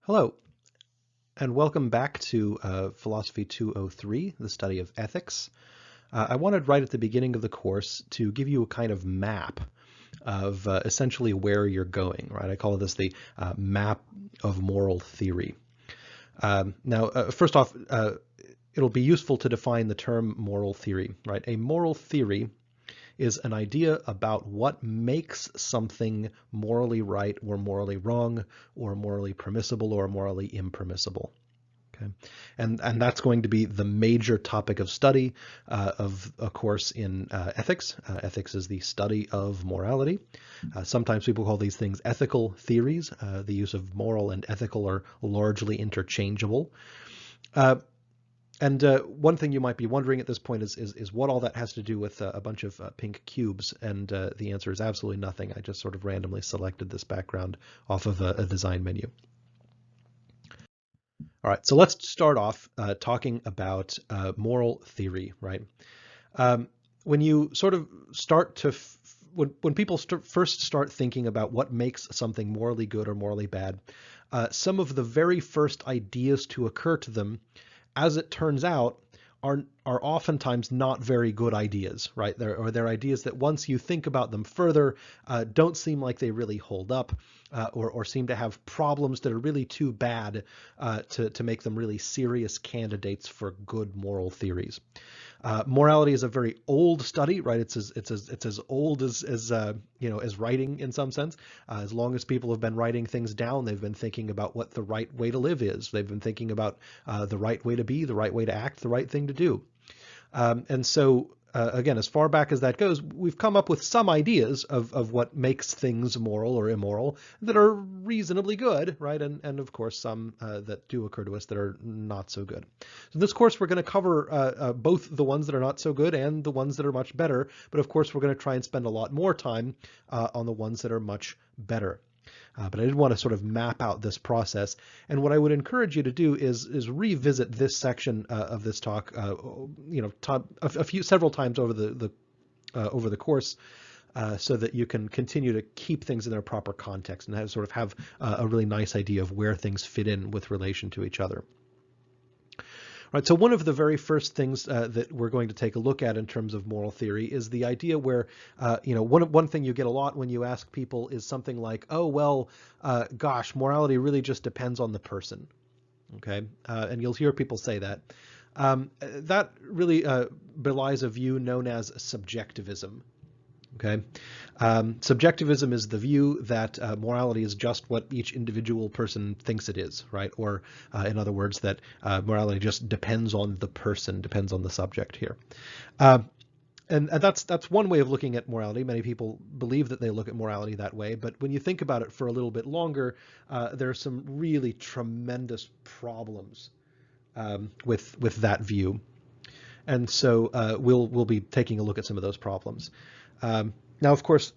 Hello, and welcome back to Philosophy 203, the study of ethics. I wanted right at the beginning of the course to give you a kind of map of essentially where you're going, right? I call this the map of moral theory. First off, it'll be useful to define the term moral theory, right? A moral theory is an idea about what makes something morally right or morally wrong or morally permissible or morally impermissible. Okay, and that's going to be the major topic of study of a course in ethics. Ethics is the study of morality. Sometimes people call these things ethical theories. The use of moral and ethical are largely interchangeable. And one thing you might be wondering at this point is what all that has to do with a bunch of pink cubes, and the answer is absolutely nothing. I just sort of randomly selected this background off of a design menu. All right, so let's start off talking about moral theory, right? When you sort of start to, when people first start thinking about what makes something morally good or morally bad, some of the very first ideas to occur to them, as it turns out, are oftentimes not very good ideas, right? They're ideas that once you think about them further, don't seem like they really hold up, or seem to have problems that are really too bad to make them really serious candidates for good moral theories. Morality is a very old study, right? It's as old as writing in some sense. As long as people have been writing things down, they've been thinking about what the right way to live is. They've been thinking about the right way to be, the right way to act, the right thing to do. And so again, as far back as that goes, we've come up with some ideas of what makes things moral or immoral that are reasonably good, right? And of course, some that do occur to us that are not so good. So in this course, we're going to cover both the ones that are not so good and the ones that are much better. But of course, we're going to try and spend a lot more time on the ones that are much better. But I did want to sort of map out this process. And what I would encourage you to do is revisit this section of this talk, several times over the course, so that you can continue to keep things in their proper context and have a really nice idea of where things fit in with relation to each other. Right, so one of the very first things that we're going to take a look at in terms of moral theory is the idea where, one thing you get a lot when you ask people is something like, oh, well, gosh, morality really just depends on the person. Okay, and you'll hear people say that. That really belies a view known as subjectivism. Okay, subjectivism is the view that morality is just what each individual person thinks it is, right? Or in other words, that morality just depends on the person, depends on the subject here. And that's one way of looking at morality. Many people believe that they look at morality that way, but when you think about it for a little bit longer, there are some really tremendous problems with that view. And so we'll be taking a look at some of those problems. Now, of course,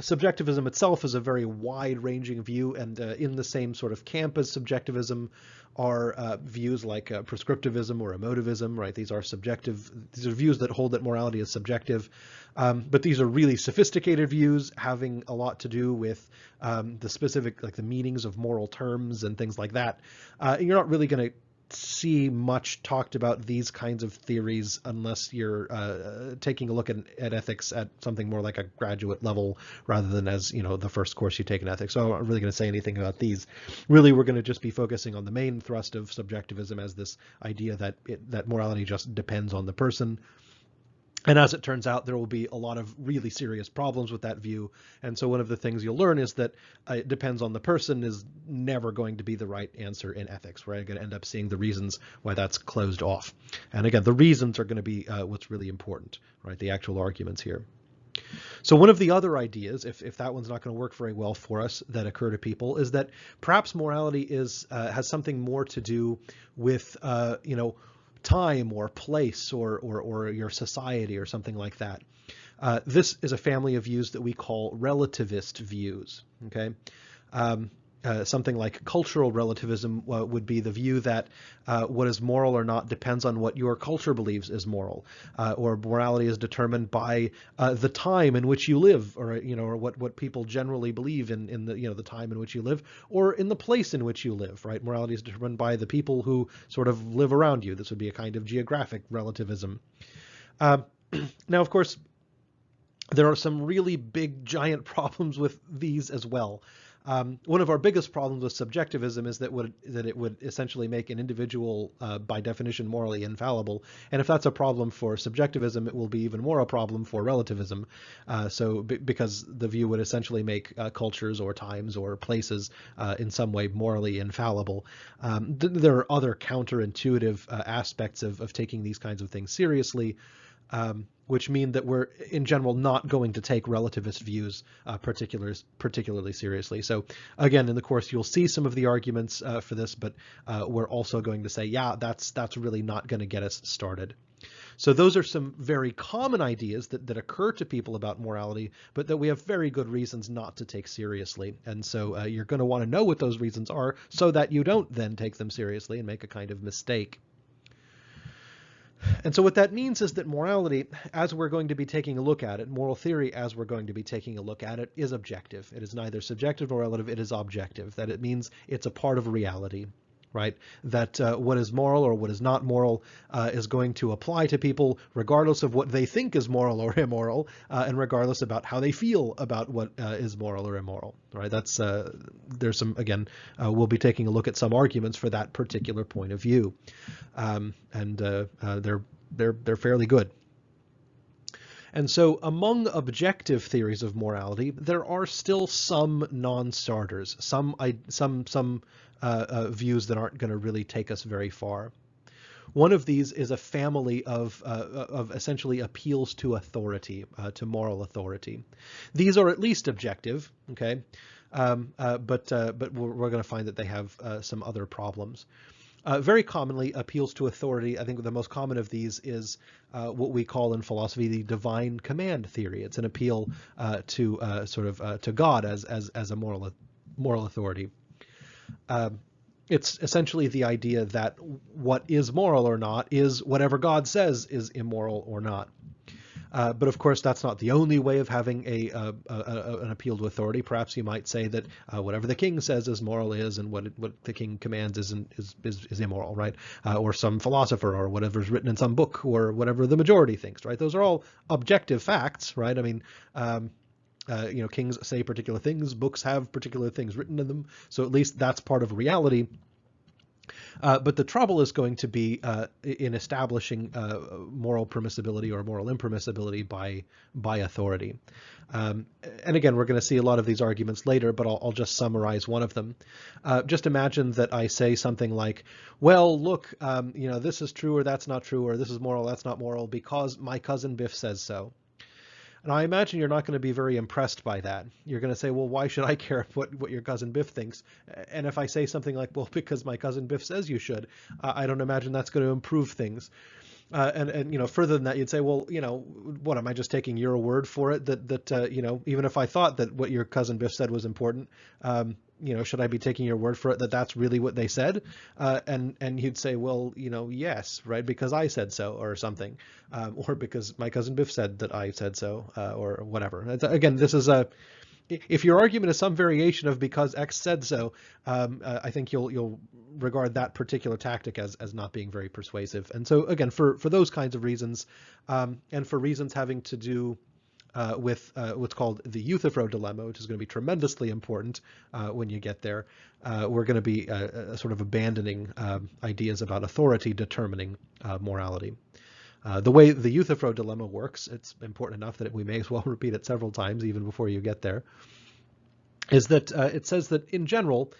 subjectivism itself is a very wide-ranging view, and in the same sort of camp as subjectivism are views like prescriptivism or emotivism, right? These are views that hold that morality is subjective, but these are really sophisticated views having a lot to do with the specific, like the meanings of moral terms and things like that. You're not really going to see much talked about these kinds of theories unless you're taking a look at ethics at something more like a graduate level rather than as the first course you take in ethics. So I'm not really going to say anything about these. Really, we're going to just be focusing on the main thrust of subjectivism as this idea that morality just depends on the person. And as it turns out, there will be a lot of really serious problems with that view. And so one of the things you'll learn is that it depends on the person is never going to be the right answer in ethics. We're going to end up seeing the reasons why that's closed off. And again, the reasons are going to be what's really important, right? The actual arguments here. So one of the other ideas, if that one's not going to work very well for us, that occur to people is that perhaps morality has something more to do with, time or place or your society or something like that. This is a family of views that we call relativist views. Okay, something like cultural relativism would be the view that what is moral or not depends on what your culture believes is moral, or morality is determined by the time in which you live, or or what people generally believe in the the time in which you live, or in the place in which you live. Right? Morality is determined by the people who sort of live around you. This would be a kind of geographic relativism. Now, of course, there are some really big, giant problems with these as well. One of our biggest problems with subjectivism is that it would essentially make an individual, by definition, morally infallible. And if that's a problem for subjectivism, it will be even more a problem for relativism. Because the view would essentially make cultures or times or places in some way morally infallible. There are other counterintuitive aspects of taking these kinds of things seriously. Which mean that we're, in general, not going to take relativist views particularly seriously. So again, in the course, you'll see some of the arguments for this, but we're also going to say, yeah, that's really not going to get us started. So those are some very common ideas that occur to people about morality, but that we have very good reasons not to take seriously. And so you're going to want to know what those reasons are so that you don't then take them seriously and make a kind of mistake. And so what that means is that morality, as we're going to be taking a look at it, moral theory, as we're going to be taking a look at it, is objective. It is neither subjective nor relative, it is objective. That it means it's a part of reality, right? That what is moral or what is not moral is going to apply to people regardless of what they think is moral or immoral, and regardless about how they feel about what is moral or immoral, right? That's there's some, again, we'll be taking a look at some arguments for that particular point of view, and they're fairly good. And so among objective theories of morality, there are still some non-starters, some views that aren't going to really take us very far. One of these is a family of essentially appeals to authority, to moral authority. These are at least objective, okay, but we're going to find that they have some other problems. Very commonly, appeals to authority, I think the most common of these is what we call in philosophy the divine command theory. It's an appeal to to God as a moral authority. It's essentially the idea that what is moral or not is whatever God says is immoral or not. But of course, that's not the only way of having an appeal to authority. Perhaps you might say that whatever the king says is moral is, and what the king commands is immoral, right? Or some philosopher, or whatever's written in some book, or whatever the majority thinks, right? Those are all objective facts, right? I mean, kings say particular things, books have particular things written in them, so at least that's part of reality. But the trouble is going to be in establishing moral permissibility or moral impermissibility by authority. And again, we're going to see a lot of these arguments later, but I'll just summarize one of them. Just imagine that I say something like, well, look, this is true or that's not true, or this is moral, that's not moral, because my cousin Biff says so. And I imagine you're not going to be very impressed by that. You're going to say, well, why should I care what your cousin Biff thinks? And if I say something like, well, because my cousin Biff says you should, I don't imagine that's going to improve things. And further than that, you'd say, well, what, am I just taking your word for it that even if I thought that what your cousin Biff said was important, should I be taking your word for it that that's really what they said? And he'd say, well, yes, right, because I said so, or something, or because my cousin Biff said that I said so, or whatever. Again, this is if your argument is some variation of because X said so, I think you'll regard that particular tactic as not being very persuasive. And so again, for those kinds of reasons, and for reasons having to do with what's called the Euthyphro dilemma, which is going to be tremendously important when you get there, we're going to be sort of abandoning ideas about authority determining morality. The way the Euthyphro dilemma works, it's important enough that we may as well repeat it several times even before you get there, is that it says that in general,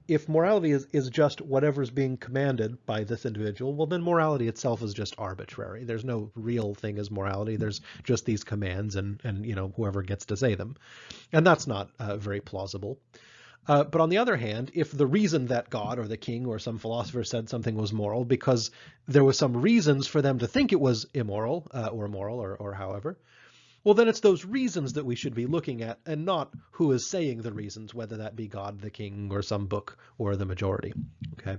if morality is just whatever's being commanded by this individual, well, then morality itself is just arbitrary. There's no real thing as morality. There's just these commands and whoever gets to say them. And that's not very plausible. But on the other hand, if the reason that God or the king or some philosopher said something was moral because there was some reasons for them to think it was immoral or moral or however, well, then it's those reasons that we should be looking at, and not who is saying the reasons, whether that be God, the king, or some book, or the majority. Okay,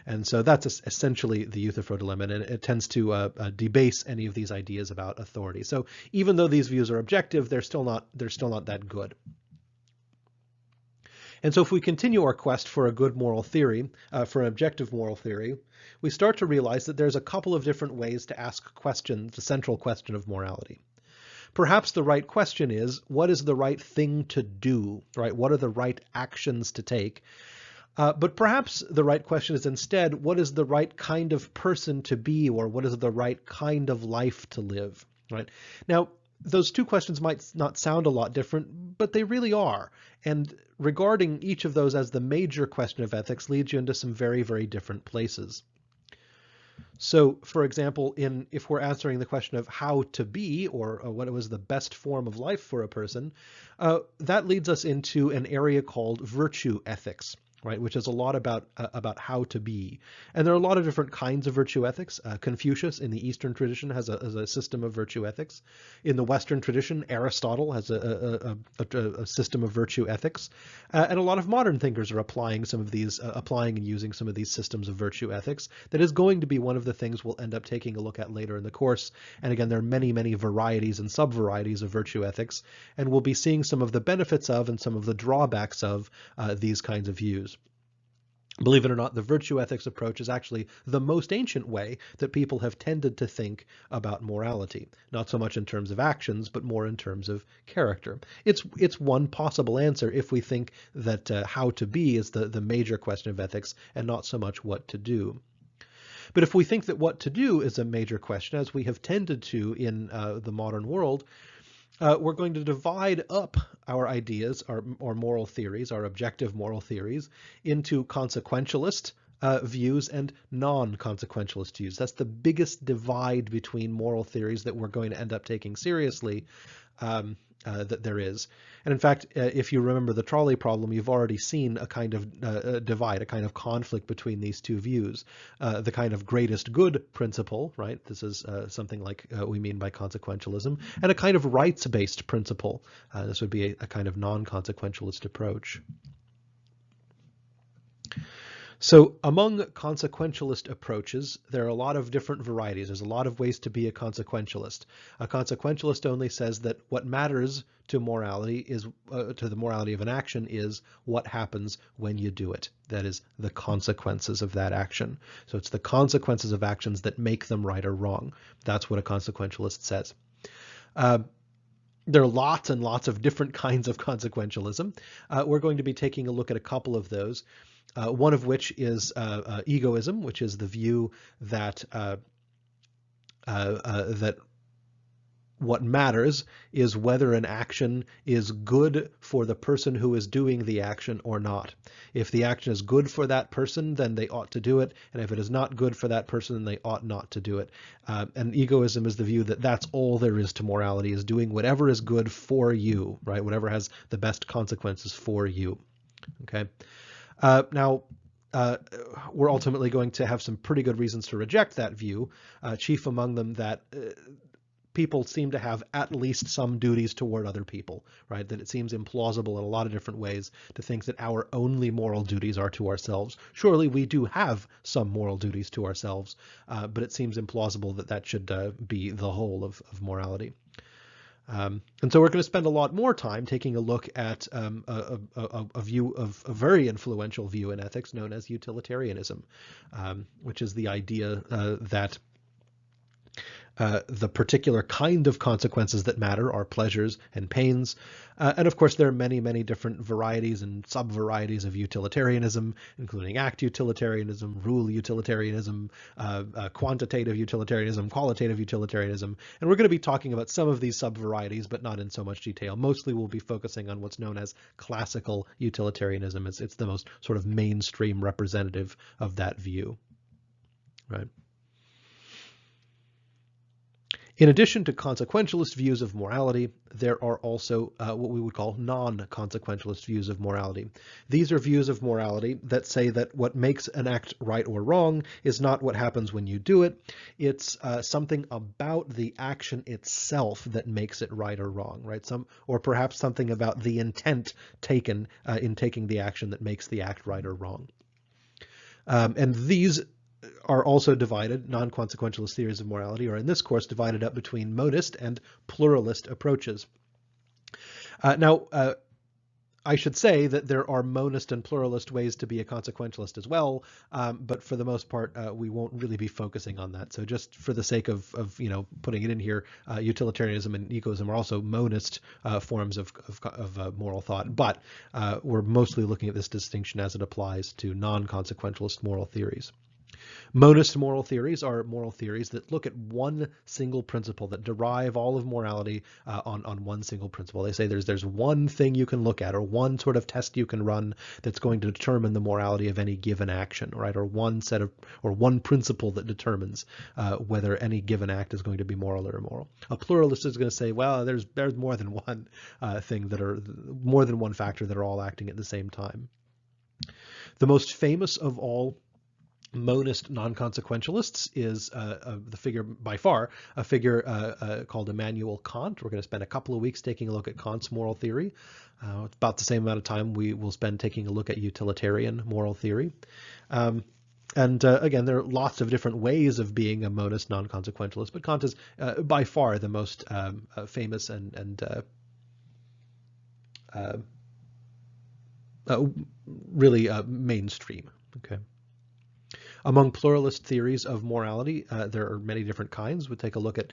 and so that's essentially the Euthyphro dilemma, and it tends to debase any of these ideas about authority. So even though these views are objective, they're still not that good. And so if we continue our quest for a good moral theory, for an objective moral theory, we start to realize that there's a couple of different ways to ask questions, the central question of morality. Perhaps the right question is, what is the right thing to do, right? What are the right actions to take? But perhaps the right question is instead, what is the right kind of person to be, or what is the right kind of life to live, right? Now, those two questions might not sound a lot different, but they really are. And regarding each of those as the major question of ethics leads you into some very, very different places. So, for example, if we're answering the question of how to be, or what was the best form of life for a person, that leads us into an area called virtue ethics, right, which is a lot about how to be. And there are a lot of different kinds of virtue ethics. Confucius in the Eastern tradition has a system of virtue ethics. In the Western tradition, Aristotle has a system of virtue ethics. And a lot of modern thinkers are applying and using some of these systems of virtue ethics. That is going to be one of the things we'll end up taking a look at later in the course. And again, there are many, many varieties and sub-varieties of virtue ethics. And we'll be seeing some of the benefits of and some of the drawbacks of these kinds of views. Believe it or not, the virtue ethics approach is actually the most ancient way that people have tended to think about morality, not so much in terms of actions, but more in terms of character. It's one possible answer if we think that how to be is the major question of ethics and not so much what to do. But if we think that what to do is a major question, as we have tended to in the modern world, we're going to divide up our ideas, our moral theories, our objective moral theories, into consequentialist views and non-consequentialist views. That's the biggest divide between moral theories that we're going to end up taking seriously that there is. And in fact, if you remember the trolley problem, you've already seen a kind of divide, a kind of conflict between these two views. The kind of greatest good principle, right? This is something like we mean by consequentialism, and a kind of rights-based principle. This would be a kind of non-consequentialist approach. So among consequentialist approaches, there are a lot of different varieties. There's a lot of ways to be a consequentialist. A consequentialist only says that what matters to morality is, to the morality of an action, is what happens when you do it. That is, the consequences of that action. So it's the consequences of actions that make them right or wrong. That's what a consequentialist says. There are lots and lots of different kinds of consequentialism. We're going to be taking a look at a couple of those. One of which is egoism, which is the view that that what matters is whether an action is good for the person who is doing the action or not. If the action is good for that person, then they ought to do it, and if it is not good for that person, then they ought not to do it. And egoism is the view that that's all there is to morality, is doing whatever is good for you, right? Whatever has the best consequences for you. Okay. Now, we're ultimately going to have some pretty good reasons to reject that view, chief among them that people seem to have at least some duties toward other people, right? That it seems implausible in a lot of different ways to think that our only moral duties are to ourselves. Surely we do have some moral duties to ourselves, but it seems implausible that that should be the whole of morality. And so we're going to spend a lot more time taking a look at a view of a very influential view in ethics known as utilitarianism, which is the idea that the particular kind of consequences that matter are pleasures and pains. And of course, there are many, many different varieties and sub-varieties of utilitarianism, including act utilitarianism, rule utilitarianism, quantitative utilitarianism, qualitative utilitarianism. And we're going to be talking about some of these sub-varieties, but not in so much detail. Mostly we'll be focusing on what's known as classical utilitarianism. It's the most sort of mainstream representative of that view, right? In addition to consequentialist views of morality, there are also what we would call non-consequentialist views of morality. These are views of morality that say that what makes an act right or wrong is not what happens when you do it. It's something about the action itself that makes it right or wrong, right? Or perhaps something about the intent taken in taking the action that makes the act right or wrong. And these are also divided, non-consequentialist theories of morality are in this course divided up between monist and pluralist approaches. Now, I should say that there are monist and pluralist ways to be a consequentialist as well, but for the most part, we won't really be focusing on that. So just for the sake of putting it in here, utilitarianism and egoism are also monist forms of moral thought, but we're mostly looking at this distinction as it applies to non-consequentialist moral theories. Monist moral theories are moral theories that look at one single principle, that derive all of morality on one single principle. They say there's one thing you can look at, or one sort of test you can run that's going to determine the morality of any given action, right? Or one principle that determines whether any given act is going to be moral or immoral. A pluralist is going to say, well, there's more than one thing that are more than one factor that are all acting at the same time. The most famous of all monist non-consequentialists is the figure, by far, a figure called Immanuel Kant. We're going to spend a couple of weeks taking a look at Kant's moral theory. It's about the same amount of time we will spend taking a look at utilitarian moral theory. Again, there are lots of different ways of being a monist non-consequentialist, but Kant is by far the most famous and really mainstream. Okay. Among pluralist theories of morality, there are many different kinds. We'll take a look at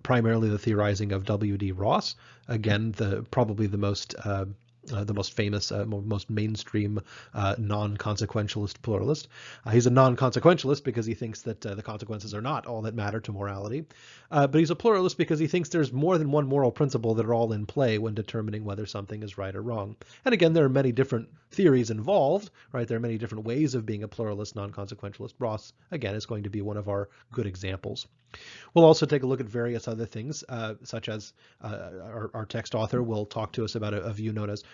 primarily the theorizing of W.D. Ross. Again, probably the most famous, most mainstream non-consequentialist pluralist. He's a non-consequentialist because he thinks that the consequences are not all that matter to morality. But he's a pluralist because he thinks there's more than one moral principle that are all in play when determining whether something is right or wrong. And again, there are many different theories involved, right? There are many different ways of being a pluralist non-consequentialist. Ross, again, is going to be one of our good examples. We'll also take a look at various other things, such as our text author will talk to us about a view known as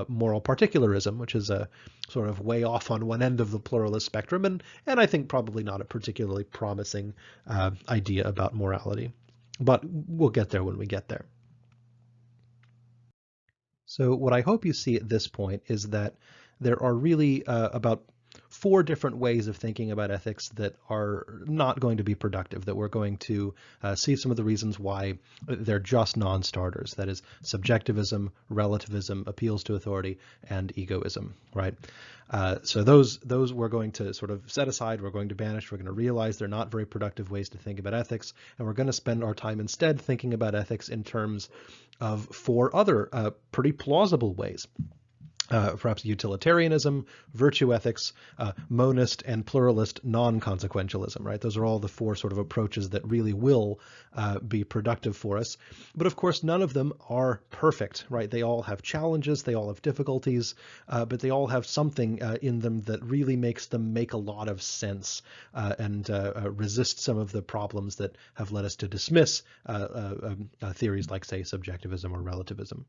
moral particularism, which is a sort of way off on one end of the pluralist spectrum, and I think probably not a particularly promising idea about morality. But we'll get there when we get there. So what I hope you see at this point is that there are really about 4 different ways of thinking about ethics that are not going to be productive, that we're going to see some of the reasons why they're just non-starters. That is subjectivism, relativism, appeals to authority, and egoism, right? So those we're going to sort of set aside, we're going to banish, we're going to realize they're not very productive ways to think about ethics, and we're going to spend our time instead thinking about ethics in terms of 4 other pretty plausible ways. Perhaps utilitarianism, virtue ethics, monist, and pluralist non-consequentialism, right? Those are all the 4 sort of approaches that really will be productive for us. But of course, none of them are perfect, right? They all have challenges, they all have difficulties, but they all have something in them that really makes them make a lot of sense and resist some of the problems that have led us to dismiss theories like, say, subjectivism or relativism.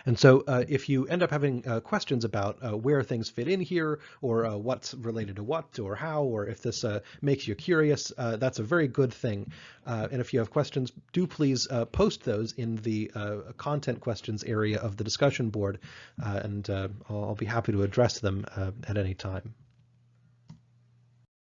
And so if you end up having questions about where things fit in here, or what's related to what, or how, or if this makes you curious, that's a very good thing. And if you have questions, do please post those in the content questions area of the discussion board, and I'll be happy to address them at any time.